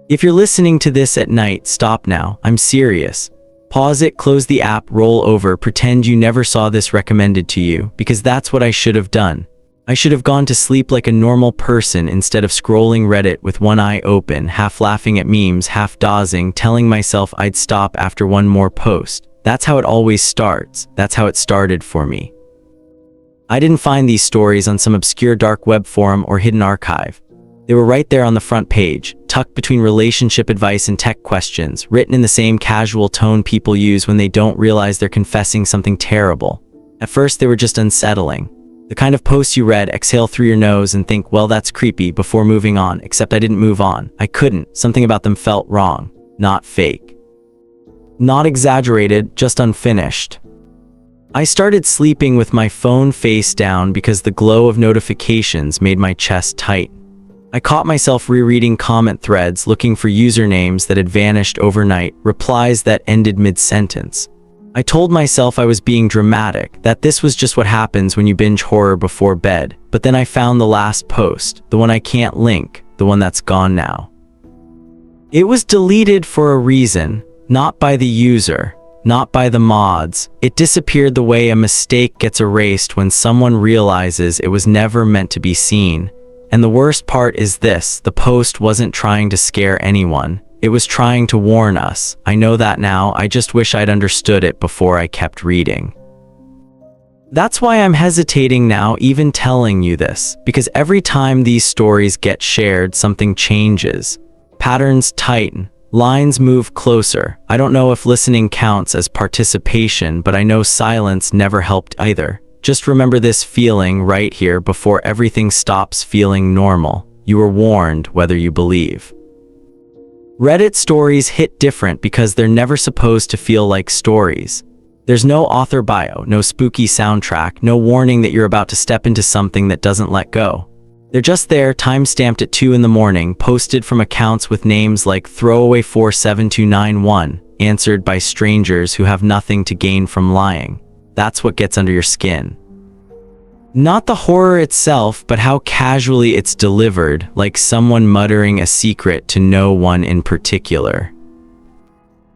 If you're listening to this at night, stop now. I'm serious. Pause it, close the app, roll over, pretend you never saw this recommended to you, because that's what I should have done. I should have gone to sleep like a normal person instead of scrolling Reddit with one eye open, half laughing at memes, half dozing, telling myself I'd stop after one more post. That's how it always starts. That's how it started for me. I didn't find these stories on some obscure dark web forum or hidden archive. They were right there on the front page, tucked between relationship advice and tech questions, written in the same casual tone people use when they don't realize they're confessing something terrible. At first, they were just unsettling. The kind of posts you read, exhale through your nose and think, well, that's creepy, before moving on, except I didn't move on. I couldn't. Something about them felt wrong. Not fake. Not exaggerated, just unfinished. I started sleeping with my phone face down because the glow of notifications made my chest tight. I caught myself rereading comment threads looking for usernames that had vanished overnight, replies that ended mid-sentence. I told myself I was being dramatic, that this was just what happens when you binge horror before bed, but then I found the last post, the one I can't link, the one that's gone now. It was deleted for a reason, not by the user, not by the mods. It disappeared the way a mistake gets erased when someone realizes it was never meant to be seen. And the worst part is this, the post wasn't trying to scare anyone. It was trying to warn us. I know that now, I just wish I'd understood it before I kept reading. That's why I'm hesitating now even telling you this, because every time these stories get shared, something changes. Patterns tighten, lines move closer. I don't know if listening counts as participation, but I know silence never helped either. Just remember this feeling right here before everything stops feeling normal. You were warned whether you believe. Reddit stories hit different because they're never supposed to feel like stories. There's no author bio, no spooky soundtrack, no warning that you're about to step into something that doesn't let go. They're just there, time-stamped at 2 in the morning, posted from accounts with names like throwaway47291, answered by strangers who have nothing to gain from lying. That's what gets under your skin. Not the horror itself, but how casually it's delivered, like someone muttering a secret to no one in particular.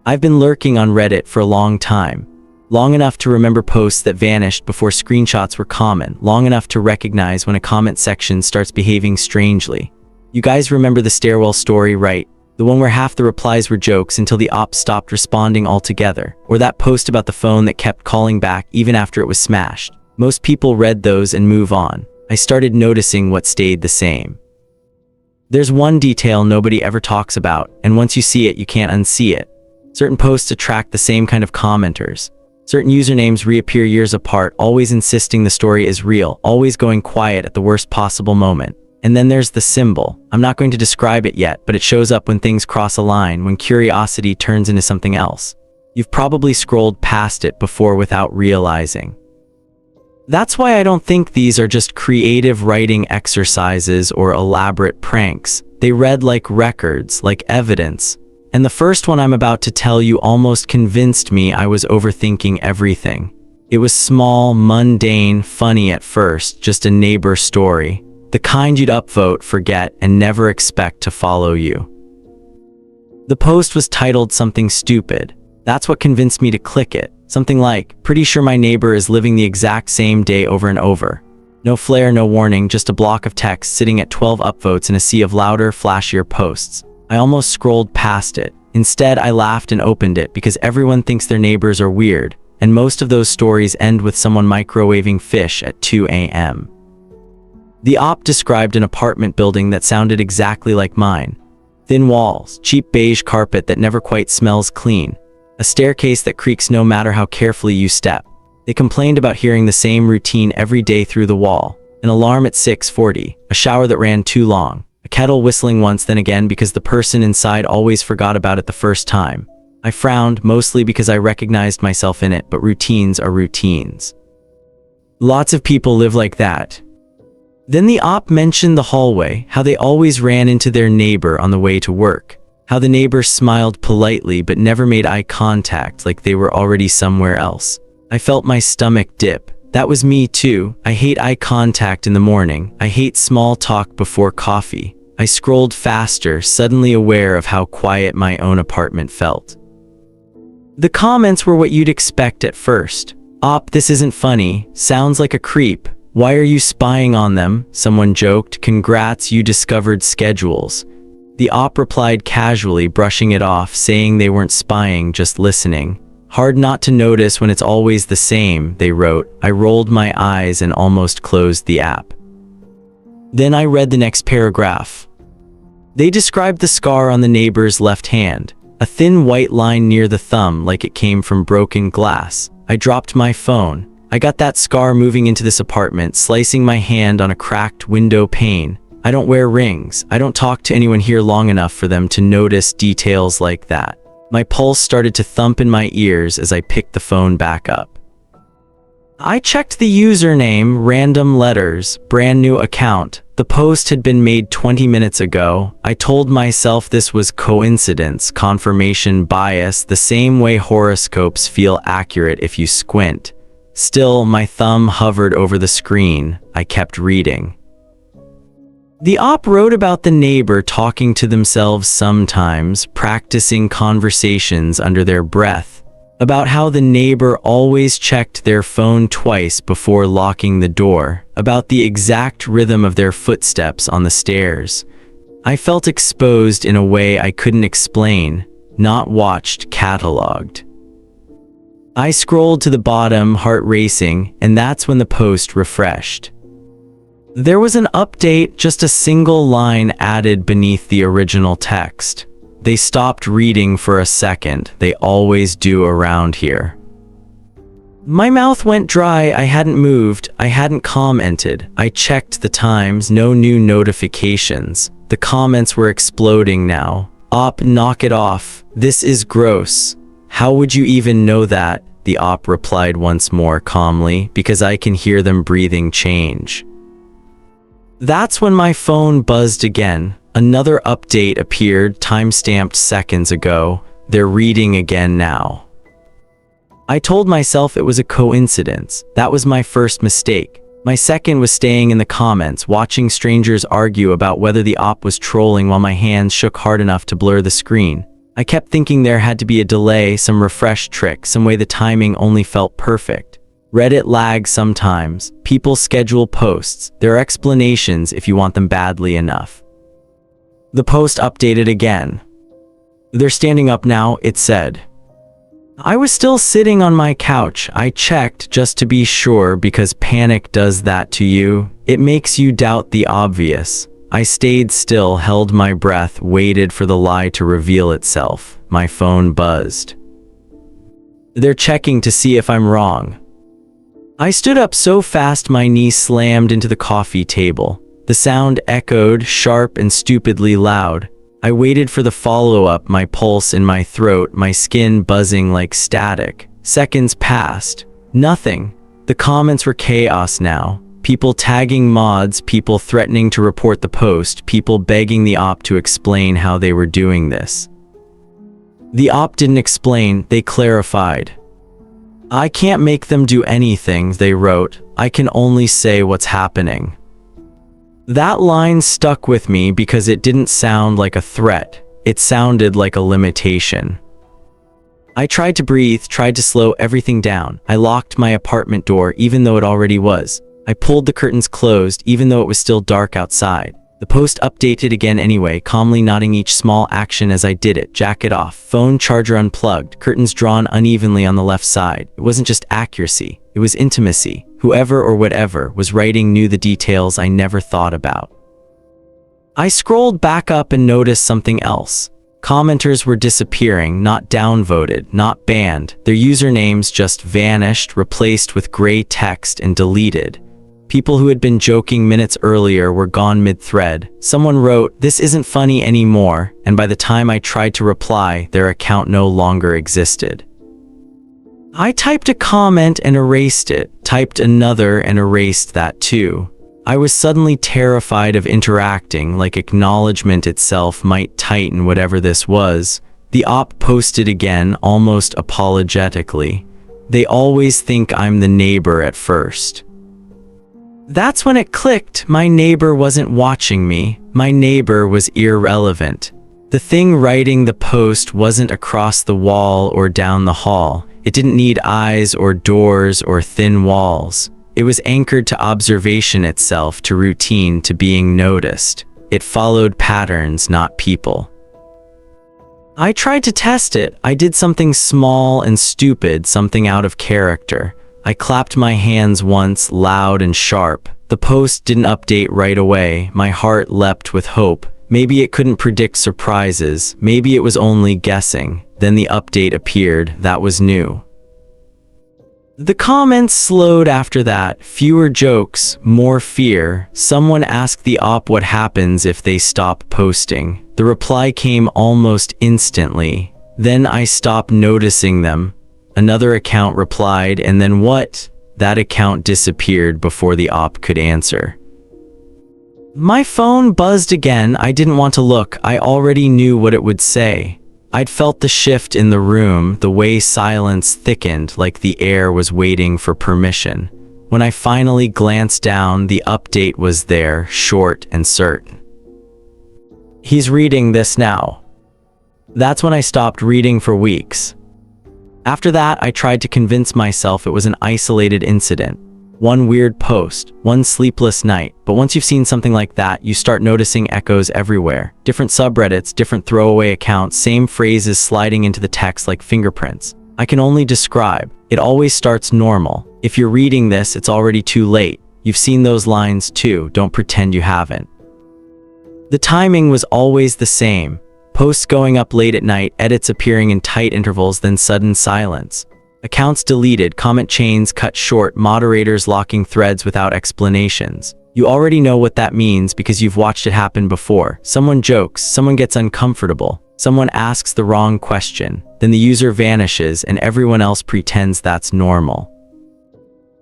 I've been lurking on Reddit for a long time. Long enough to remember posts that vanished before screenshots were common, long enough to recognize when a comment section starts behaving strangely. You guys remember the stairwell story, right? The one where half the replies were jokes until the ops stopped responding altogether. Or that post about the phone that kept calling back even after it was smashed. Most people read those and move on. I started noticing what stayed the same. There's one detail nobody ever talks about, and once you see it, you can't unsee it. Certain posts attract the same kind of commenters. Certain usernames reappear years apart, always insisting the story is real, always going quiet at the worst possible moment. And then there's the symbol. I'm not going to describe it yet, but it shows up when things cross a line, when curiosity turns into something else. You've probably scrolled past it before without realizing. That's why I don't think these are just creative writing exercises or elaborate pranks. They read like records, like evidence. And the first one I'm about to tell you almost convinced me I was overthinking everything. It was small, mundane, funny at first, just a neighbor story. The kind you'd upvote, forget, and never expect to follow you. The post was titled something stupid. That's what convinced me to click it. Something like, pretty sure my neighbor is living the exact same day over and over. No flair, no warning, just a block of text sitting at 12 upvotes in a sea of louder, flashier posts. I almost scrolled past it. Instead, I laughed and opened it because everyone thinks their neighbors are weird, and most of those stories end with someone microwaving fish at 2 a.m. The op described an apartment building that sounded exactly like mine. Thin walls, cheap beige carpet that never quite smells clean, a staircase that creaks no matter how carefully you step. They complained about hearing the same routine every day through the wall, an alarm at 6:40, a shower that ran too long, a kettle whistling once then again because the person inside always forgot about it the first time. I frowned, mostly because I recognized myself in it, but routines are routines. Lots of people live like that. Then the op mentioned the hallway, how they always ran into their neighbor on the way to work, how the neighbor smiled politely but never made eye contact like they were already somewhere else. I felt my stomach dip. That was me too. I hate eye contact in the morning. I hate small talk before coffee. I scrolled faster, suddenly aware of how quiet my own apartment felt. The comments were what you'd expect at first. "Op, this isn't funny. Sounds like a creep. Why are you spying on them?" Someone joked. "Congrats, you discovered schedules." The op replied casually, brushing it off, saying they weren't spying, just listening. "Hard not to notice when it's always the same," they wrote. I rolled my eyes and almost closed the app. Then I read the next paragraph. They described the scar on the neighbor's left hand, a thin white line near the thumb like it came from broken glass. I dropped my phone. I got that scar moving into this apartment, slicing my hand on a cracked window pane. I don't wear rings. I don't talk to anyone here long enough for them to notice details like that. My pulse started to thump in my ears as I picked the phone back up. I checked the username, random letters, brand new account. The post had been made 20 minutes ago. I told myself this was coincidence, confirmation bias, the same way horoscopes feel accurate if you squint. Still, my thumb hovered over the screen. I kept reading. The op wrote about the neighbor talking to themselves sometimes, practicing conversations under their breath, about how the neighbor always checked their phone twice before locking the door, about the exact rhythm of their footsteps on the stairs. I felt exposed in a way I couldn't explain, not watched, cataloged. I scrolled to the bottom, heart racing, and that's when the post refreshed. There was an update, just a single line added beneath the original text. They stopped reading for a second. They always do around here. My mouth went dry. I hadn't moved. I hadn't commented. I checked the times. No new notifications. The comments were exploding now. "Op, knock it off. This is gross. How would you even know that?" The op replied once more calmly, "Because I can hear them breathing change." That's when my phone buzzed again. Another update appeared, time-stamped seconds ago. They're reading again now. I told myself it was a coincidence. That was my first mistake. My second was staying in the comments, watching strangers argue about whether the op was trolling while my hands shook hard enough to blur the screen. I kept thinking there had to be a delay, some refresh trick, some way the timing only felt perfect. Reddit lags sometimes. People schedule posts. There are explanations if you want them badly enough. The post updated again. "They're standing up now," it said. I was still sitting on my couch. I checked just to be sure because panic does that to you. It makes you doubt the obvious. I stayed still, held my breath, waited for the lie to reveal itself. My phone buzzed. "They're checking to see if I'm wrong." I stood up so fast my knee slammed into the coffee table. The sound echoed, sharp and stupidly loud. I waited for the follow-up, my pulse in my throat, my skin buzzing like static. Seconds passed. Nothing. The comments were chaos now. People tagging mods, people threatening to report the post, people begging the op to explain how they were doing this. The op didn't explain, they clarified. "I can't make them do anything," they wrote. "I can only say what's happening." That line stuck with me because it didn't sound like a threat. It sounded like a limitation. I tried to breathe, tried to slow everything down. I locked my apartment door even though it already was. I pulled the curtains closed even though it was still dark outside. The post updated again anyway, calmly noting each small action as I did it. Jacket off, phone charger unplugged, curtains drawn unevenly on the left side. It wasn't just accuracy, it was intimacy. Whoever or whatever was writing knew the details I never thought about. I scrolled back up and noticed something else. Commenters were disappearing, not downvoted, not banned. Their usernames just vanished, replaced with gray text and deleted. People who had been joking minutes earlier were gone mid-thread. Someone wrote, "This isn't funny anymore," and by the time I tried to reply, their account no longer existed. I typed a comment and erased it, typed another and erased that too. I was suddenly terrified of interacting, like acknowledgement itself might tighten whatever this was. The op posted again, almost apologetically. "They always think I'm the neighbor at first." That's when it clicked. My neighbor wasn't watching me. My neighbor was irrelevant. The thing writing the post wasn't across the wall or down the hall. It didn't need eyes or doors or thin walls. It was anchored to observation itself, to routine, to being noticed. It followed patterns, not people. I tried to test it. I did something small and stupid, something out of character. I clapped my hands once, loud and sharp. The post didn't update right away. My heart leapt with hope. Maybe it couldn't predict surprises. Maybe it was only guessing. Then the update appeared. That was new. The comments slowed after that. Fewer jokes, more fear. Someone asked the op what happens if they stop posting. The reply came almost instantly. Then I stopped noticing them. Another account replied, and then what? That account disappeared before the op could answer. My phone buzzed again. I didn't want to look. I already knew what it would say. I'd felt the shift in the room, the way silence thickened, like the air was waiting for permission. When I finally glanced down, the update was there, short and certain. He's reading this now. That's when I stopped reading for weeks. After that, I tried to convince myself it was an isolated incident. One weird post, one sleepless night. But once you've seen something like that, you start noticing echoes everywhere. Different subreddits, different throwaway accounts, same phrases sliding into the text like fingerprints. I can only describe. It always starts normal. If you're reading this, it's already too late. You've seen those lines too. Don't pretend you haven't. The timing was always the same. Posts going up late at night, edits appearing in tight intervals, then sudden silence. Accounts deleted, comment chains cut short, moderators locking threads without explanations. You already know what that means because you've watched it happen before. Someone jokes, someone gets uncomfortable, someone asks the wrong question, then the user vanishes and everyone else pretends that's normal.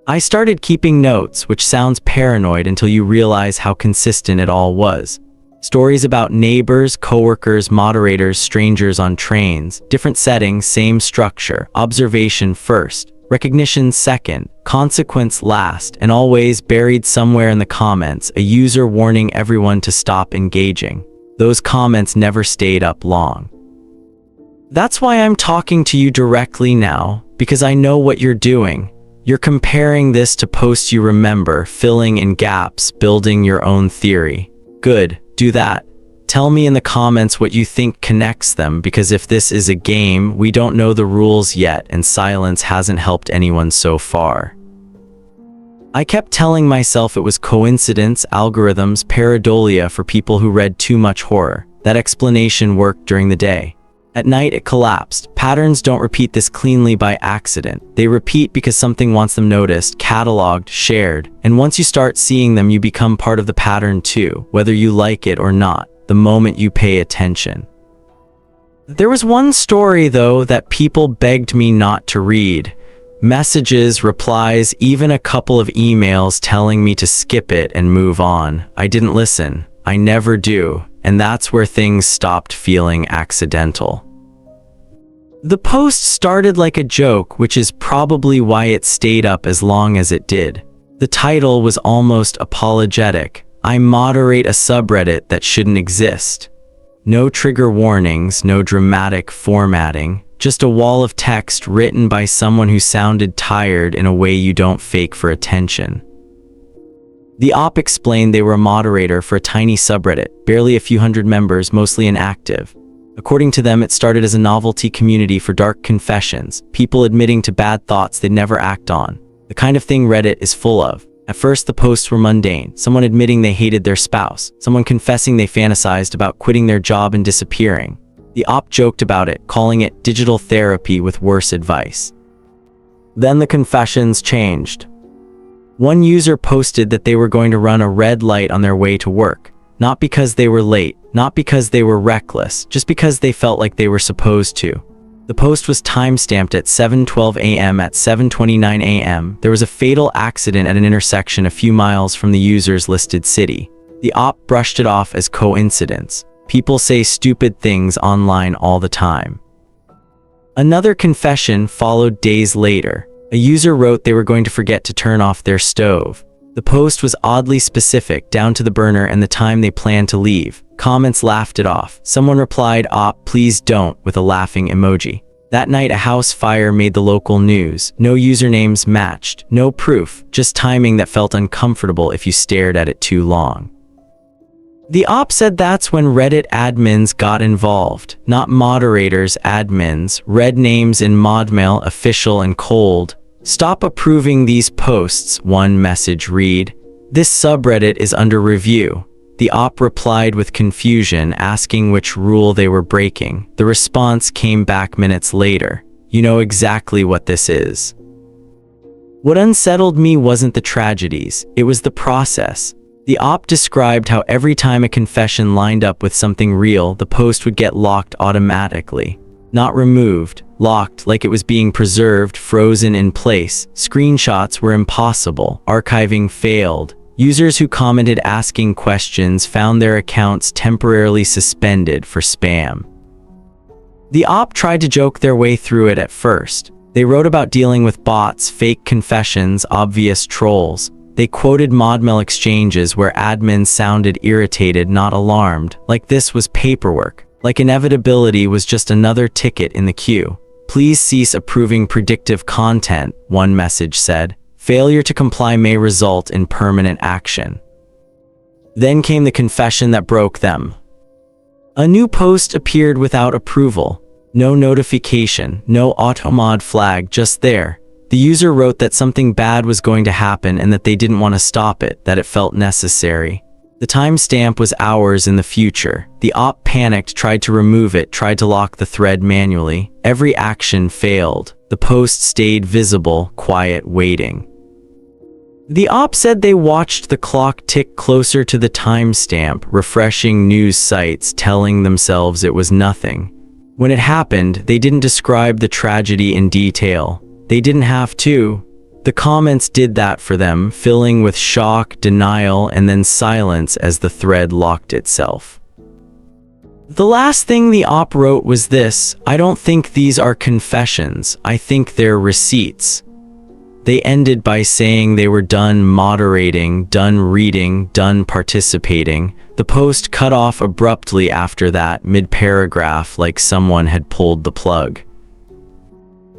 I started keeping notes, which sounds paranoid until you realize how consistent it all was. Stories about neighbors, coworkers, moderators, strangers on trains, different settings, same structure, observation first, recognition second, consequence last, and always buried somewhere in the comments, a user warning everyone to stop engaging. Those comments never stayed up long. That's why I'm talking to you directly now, because I know what you're doing. You're comparing this to posts you remember, filling in gaps, building your own theory. Good. Do that. Tell me in the comments what you think connects them, because if this is a game, we don't know the rules yet, and silence hasn't helped anyone so far. I kept telling myself it was coincidence, algorithms, pareidolia for people who read too much horror. That explanation worked during the day. At night, it collapsed. Patterns don't repeat this cleanly by accident. They repeat because something wants them noticed, cataloged, shared. And once you start seeing them, you become part of the pattern too, whether you like it or not, the moment you pay attention. There was one story, though, that people begged me not to read. Messages, replies, even a couple of emails telling me to skip it and move on. I didn't listen. I never do. And that's where things stopped feeling accidental. The post started like a joke, which is probably why it stayed up as long as it did. The title was almost apologetic. I moderate a subreddit that shouldn't exist. No trigger warnings, no dramatic formatting, just a wall of text written by someone who sounded tired in a way you don't fake for attention. The op explained they were a moderator for a tiny subreddit, barely a few hundred members, mostly inactive. According to them, it started as a novelty community for dark confessions, people admitting to bad thoughts they'd never act on, the kind of thing Reddit is full of. At first, the posts were mundane, someone admitting they hated their spouse, someone confessing they fantasized about quitting their job and disappearing. The op joked about it, calling it digital therapy with worse advice. Then the confessions changed. One user posted that they were going to run a red light on their way to work, not because they were late, not because they were reckless, just because they felt like they were supposed to. The post was timestamped at 7:12 a.m. At 7:29 a.m., there was a fatal accident at an intersection a few miles from the user's listed city. The op brushed it off as coincidence. People say stupid things online all the time. Another confession followed days later. A user wrote they were going to forget to turn off their stove. The post was oddly specific, down to the burner and the time they planned to leave. Comments laughed it off. Someone replied, "Op, please don't," with a laughing emoji. That night, a house fire made the local news. No usernames matched, no proof, just timing that felt uncomfortable if you stared at it too long. The op said that's when Reddit admins got involved. Not moderators, admins. Read names in modmail, official and cold. "Stop approving these posts," one message read. "This subreddit is under review." The op replied with confusion, asking which rule they were breaking. The response came back minutes later. "You know exactly what this is." What unsettled me wasn't the tragedies, it was the process. The op described how every time a confession lined up with something real, the post would get locked automatically. Not removed, locked, like it was being preserved, frozen in place. Screenshots were impossible. Archiving failed. Users who commented asking questions found their accounts temporarily suspended for spam. The op tried to joke their way through it at first. They wrote about dealing with bots, fake confessions, obvious trolls. They quoted modmail exchanges where admins sounded irritated, not alarmed, like this was paperwork, like inevitability was just another ticket in the queue. "Please cease approving predictive content," one message said. "Failure to comply may result in permanent action." Then came the confession that broke them. A new post appeared without approval. No notification, no automod flag, just there. The user wrote that something bad was going to happen and that they didn't want to stop it, that it felt necessary. The timestamp was hours in the future. The op panicked, tried to remove it, tried to lock the thread manually. Every action failed. The post stayed visible, quiet, waiting. The op said they watched the clock tick closer to the timestamp, refreshing news sites, telling themselves it was nothing. When it happened, they didn't describe the tragedy in detail. They didn't have to. The comments did that for them, filling with shock, denial, and then silence as the thread locked itself. The last thing the op wrote was this: "I don't think these are confessions, I think they're receipts." They ended by saying they were done moderating, done reading, done participating. The post cut off abruptly after that, mid-paragraph, like someone had pulled the plug.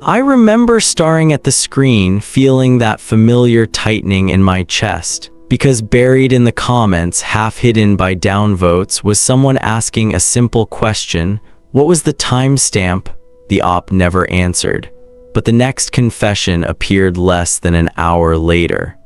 I remember staring at the screen, feeling that familiar tightening in my chest, because buried in the comments, half hidden by downvotes, was someone asking a simple question: what was the timestamp? The op never answered, but the next confession appeared less than an hour later.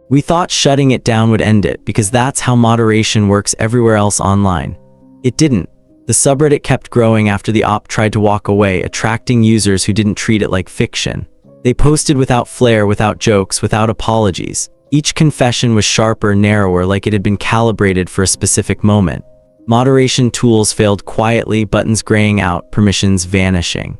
We thought shutting it down would end it, because that's how moderation works everywhere else online. It didn't. The subreddit kept growing after the op tried to walk away, attracting users who didn't treat it like fiction. They posted without flair, without jokes, without apologies. Each confession was sharper, narrower, like it had been calibrated for a specific moment. Moderation tools failed quietly, buttons graying out, permissions vanishing.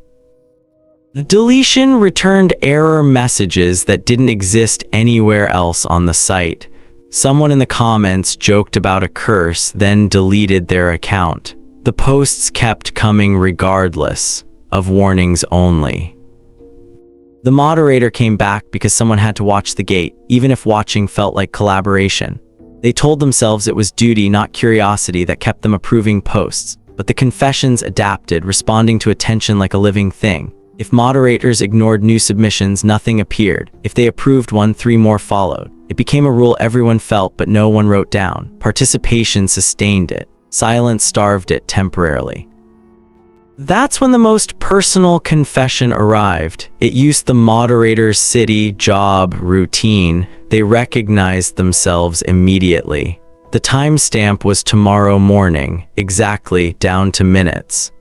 Deletion returned error messages that didn't exist anywhere else on the site. Someone in the comments joked about a curse, then deleted their account. The posts kept coming regardless of warnings only. The moderator came back because someone had to watch the gate, even if watching felt like collaboration. They told themselves it was duty, not curiosity, that kept them approving posts. But the confessions adapted, responding to attention like a living thing. If moderators ignored new submissions, nothing appeared. If they approved one, 3 more followed. It became a rule everyone felt but no one wrote down. Participation sustained it. Silence starved it temporarily. That's when the most personal confession arrived. It used the moderator's city, job, routine. They recognized themselves immediately. The timestamp was tomorrow morning, exactly, down to minutes.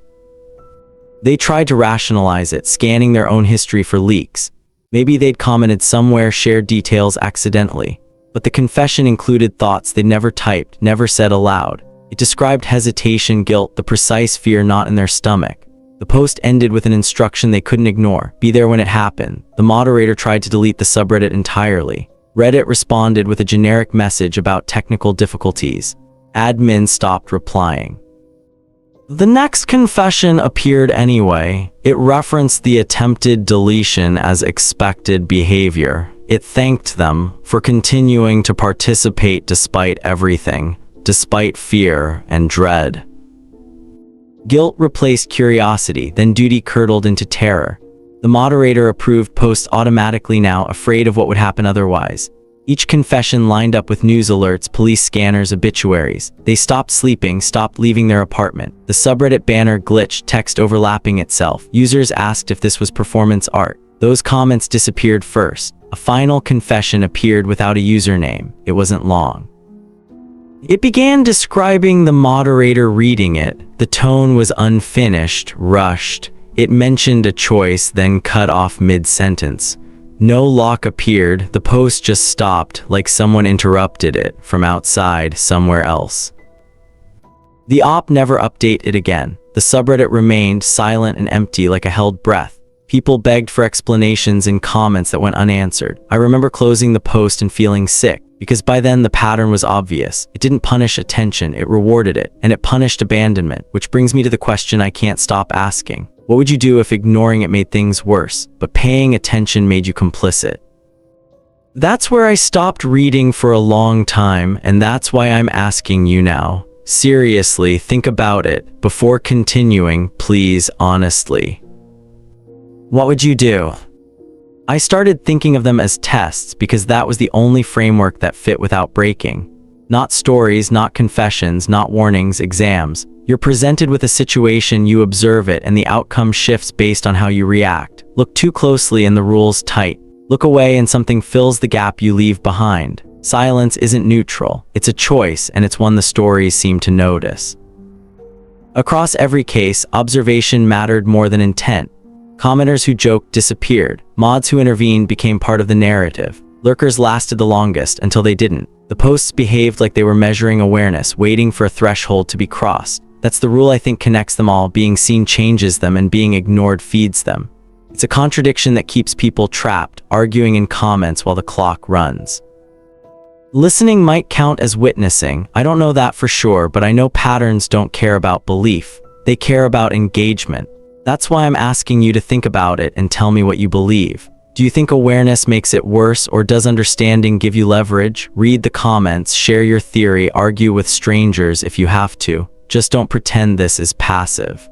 They tried to rationalize it, scanning their own history for leaks. Maybe they'd commented somewhere, shared details accidentally. But the confession included thoughts they'd never typed, never said aloud. It described hesitation, guilt, the precise fear not in their stomach. The post ended with an instruction they couldn't ignore: be there when it happened. The moderator tried to delete the subreddit entirely. Reddit responded with a generic message about technical difficulties. Admin stopped replying. The next confession appeared anyway. It referenced the attempted deletion as expected behavior. It thanked them for continuing to participate despite everything, despite fear and dread. Guilt replaced curiosity, then duty curdled into terror. The moderator approved posts automatically now, afraid of what would happen otherwise. Each confession lined up with news alerts, police scanners, obituaries. They stopped sleeping, stopped leaving their apartment. The subreddit banner glitched, text overlapping itself. Users asked if this was performance art. Those comments disappeared first. A final confession appeared without a username. It wasn't long. It began describing the moderator reading it. The tone was unfinished, rushed. It mentioned a choice, then cut off mid-sentence. No lock appeared. The post just stopped, like someone interrupted it from outside somewhere else. The op never updated again. The subreddit remained silent and empty, like a held breath. People begged for explanations in comments that went unanswered. I remember closing the post and feeling sick, because by then the pattern was obvious. It didn't punish attention, it rewarded it, and it punished abandonment, which brings me to the question I can't stop asking. What would you do if ignoring it made things worse, but paying attention made you complicit? That's where I stopped reading for a long time, and that's why I'm asking you now. Seriously, think about it. Before continuing, please, honestly. What would you do? I started thinking of them as tests because that was the only framework that fit without breaking. Not stories, not confessions, not warnings, exams. You're presented with a situation, you observe it, and the outcome shifts based on how you react. Look too closely and the rules tight. Look away and something fills the gap you leave behind. Silence isn't neutral. It's a choice, and it's one the stories seem to notice. Across every case, observation mattered more than intent. Commenters who joked disappeared. Mods who intervened became part of the narrative. Lurkers lasted the longest until they didn't. The posts behaved like they were measuring awareness, waiting for a threshold to be crossed. That's the rule I think connects them all. Being seen changes them, and being ignored feeds them. It's a contradiction that keeps people trapped, arguing in comments while the clock runs. Listening might count as witnessing. I don't know that for sure, but I know patterns don't care about belief. They care about engagement. That's why I'm asking you to think about it and tell me what you believe. Do you think awareness makes it worse, or does understanding give you leverage? Read the comments, share your theory, argue with strangers if you have to. Just don't pretend this is passive.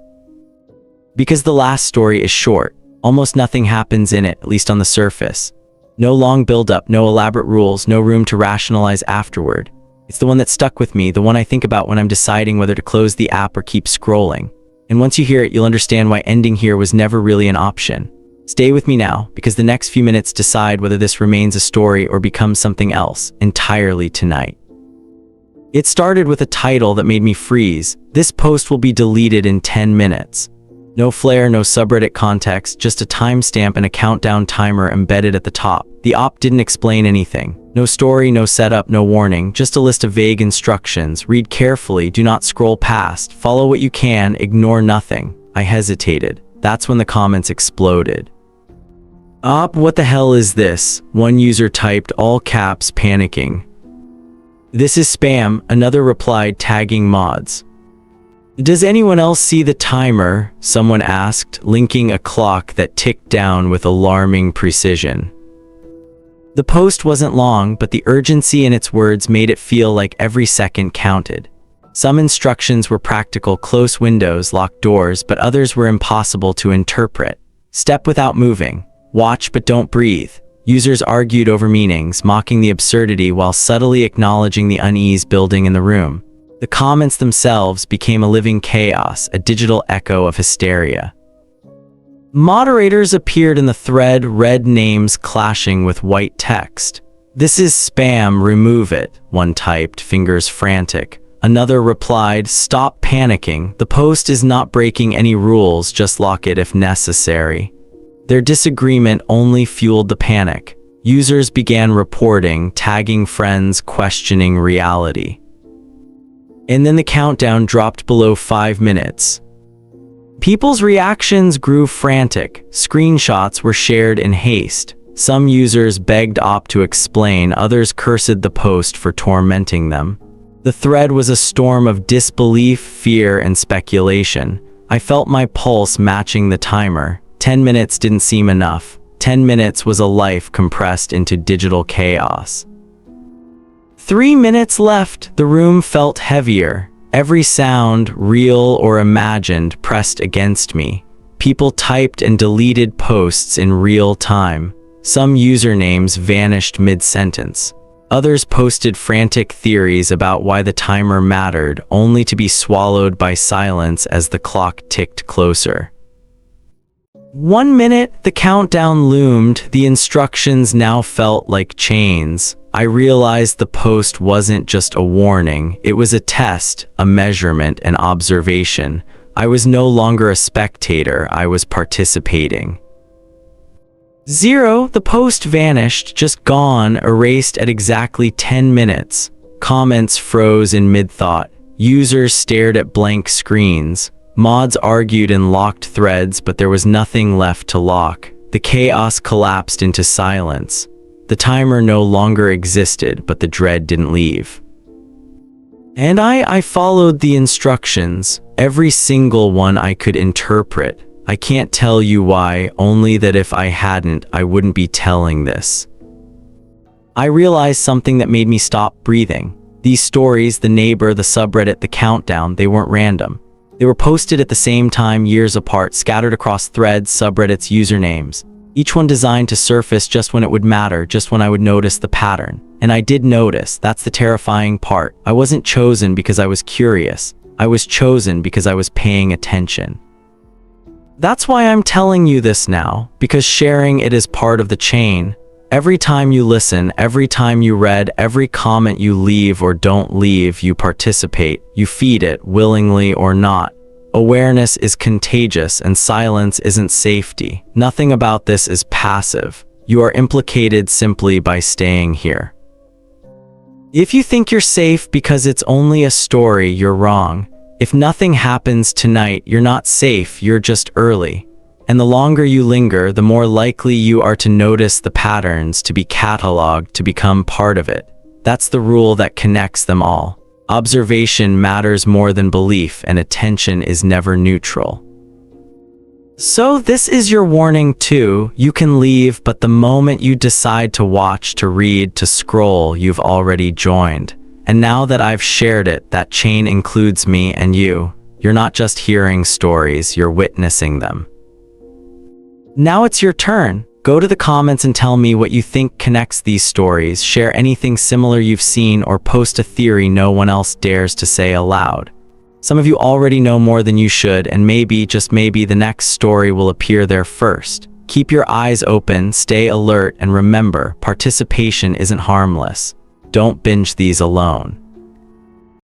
Because the last story is short. Almost nothing happens in it, at least on the surface. No long build-up, no elaborate rules, no room to rationalize afterward. It's the one that stuck with me, the one I think about when I'm deciding whether to close the app or keep scrolling. And once you hear it, you'll understand why ending here was never really an option. Stay with me now, because the next few minutes decide whether this remains a story or becomes something else entirely tonight. It started with a title that made me freeze. This post will be deleted in 10 minutes. No flair, no subreddit context, just a timestamp and a countdown timer embedded at the top. The op didn't explain anything. No story, no setup, no warning, just a list of vague instructions. Read carefully, do not scroll past, follow what you can, ignore nothing. I hesitated. That's when the comments exploded. Op, what the hell is this? One user typed, all caps, panicking. This is spam, another replied, tagging mods. Does anyone else see the timer? Someone asked, linking a clock that ticked down with alarming precision. The post wasn't long, but the urgency in its words made it feel like every second counted. Some instructions were practical, close windows, locked doors, but others were impossible to interpret. Step without moving. Watch but don't breathe. Users argued over meanings, mocking the absurdity while subtly acknowledging the unease building in the room. The comments themselves became a living chaos, a digital echo of hysteria. Moderators appeared in the thread, red names clashing with white text. This is spam, remove it, one typed, fingers frantic. Another replied, stop panicking. The post is not breaking any rules, just lock it if necessary. Their disagreement only fueled the panic. Users began reporting, tagging friends, questioning reality. And then the countdown dropped below 5 minutes. People's reactions grew frantic. Screenshots were shared in haste. Some users begged op to explain, others cursed the post for tormenting them. The thread was a storm of disbelief, fear, and speculation. I felt my pulse matching the timer. 10 minutes didn't seem enough. 10 minutes was a life compressed into digital chaos. 3 minutes left, the room felt heavier. Every sound, real or imagined, pressed against me. People typed and deleted posts in real time. Some usernames vanished mid-sentence. Others posted frantic theories about why the timer mattered, only to be swallowed by silence as the clock ticked closer. 1 minute, the countdown loomed. The instructions now felt like chains. I realized the post wasn't just a warning, it was a test, a measurement, an observation. I was no longer a spectator, I was participating. 0, the post vanished, just gone, erased at exactly 10 minutes. Comments froze in mid-thought. Users stared at blank screens. Mods argued in locked threads, but there was nothing left to lock. The chaos collapsed into silence. The timer no longer existed, but the dread didn't leave. And I followed the instructions, every single one I could interpret. I can't tell you why, only that if I hadn't, I wouldn't be telling this. I realized something that made me stop breathing. These stories, the neighbor, the subreddit, the countdown, they weren't random. They were posted at the same time, years apart, scattered across threads, subreddits, usernames. Each one designed to surface just when it would matter, just when I would notice the pattern. And I did notice. That's the terrifying part. I wasn't chosen because I was curious. I was chosen because I was paying attention. That's why I'm telling you this now, because sharing it is part of the chain. Every time you listen, every time you read, every comment you leave or don't leave, you participate. You feed it, willingly or not. Awareness is contagious and silence isn't safety. Nothing about this is passive. You are implicated simply by staying here. If you think you're safe because it's only a story, you're wrong. If nothing happens tonight, you're not safe, you're just early. And the longer you linger, the more likely you are to notice the patterns, to be cataloged, to become part of it. That's the rule that connects them all. Observation matters more than belief, and attention is never neutral. So this is your warning too. You can leave, but the moment you decide to watch, to read, to scroll, you've already joined. And now that I've shared it, that chain includes me and you. You're not just hearing stories, you're witnessing them. Now it's your turn. Go to the comments and tell me what you think connects these stories. Share anything similar you've seen or post a theory no one else dares to say aloud. Some of you already know more than you should, and maybe, just maybe, the next story will appear there first. Keep your eyes open, stay alert, and remember, participation isn't harmless. Don't binge these alone.